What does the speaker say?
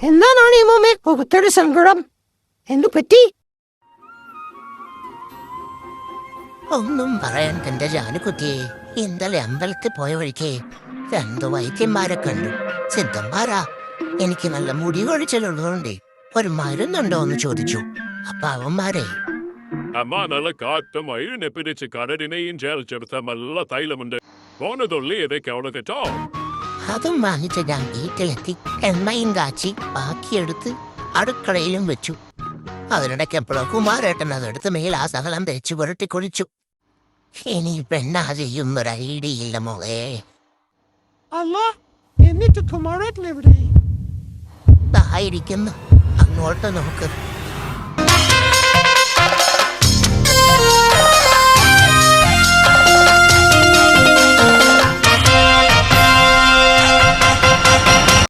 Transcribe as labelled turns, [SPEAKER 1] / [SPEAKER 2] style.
[SPEAKER 1] എന്താണ് ഈ മോമേ മുഖത്തൊരു സങ്കടം? എന്തു പറ്റി?
[SPEAKER 2] ഒന്നും പറയാൻ എന്റെ ജാനുക്കുട്ടിയെ. ഇന്നലെ അമ്പലത്തിൽ പോയ വഴിക്ക് 2 വൈദ്യന്മാരെ കണ്ടു. സിദ്ധന്മാരാ. എനിക്ക് നല്ല മുടി കൊഴിച്ചിലുള്ളതുകൊണ്ട് ഒരു മരുന്നുണ്ടോ എന്ന് ചോദിച്ചു. അപ്പൊ അവന്മാരെ
[SPEAKER 3] അമ്മ നല്ല കാറ്റ് മയിലിനെ പിടിച്ച് കടലിനെയും ചേർച്ചെടുത്ത നല്ല തൈലമുണ്ട്. പോണതുള്ളി ഇതൊക്കെ അവിടെ തെറ്റോ?
[SPEAKER 2] അതും വാങ്ങിച്ച് ഞാൻ വീട്ടിലെത്തി എണ്ണയും കാച്ചി ബാക്കിയെടുത്ത് അടുക്കളയിലും വെച്ചു. അതിനിടയ്ക്ക് എപ്പോഴോ കുമാരേട്ടൻ അതെടുത്ത് മേലാ സകലം തേച്ച് പുരട്ടി കുഴിച്ചു. ഇനിയിപ്പോ എന്നാ ചെയ്യുന്നൊരു ഐഡിയ ഇല്ല മോളെ.
[SPEAKER 1] അല്ല, എന്നിട്ട് കുമാരേട്ടൻ എവിടെ?
[SPEAKER 2] ആയിരിക്കുന്നു. അങ്ങോട്ട് നോക്ക്.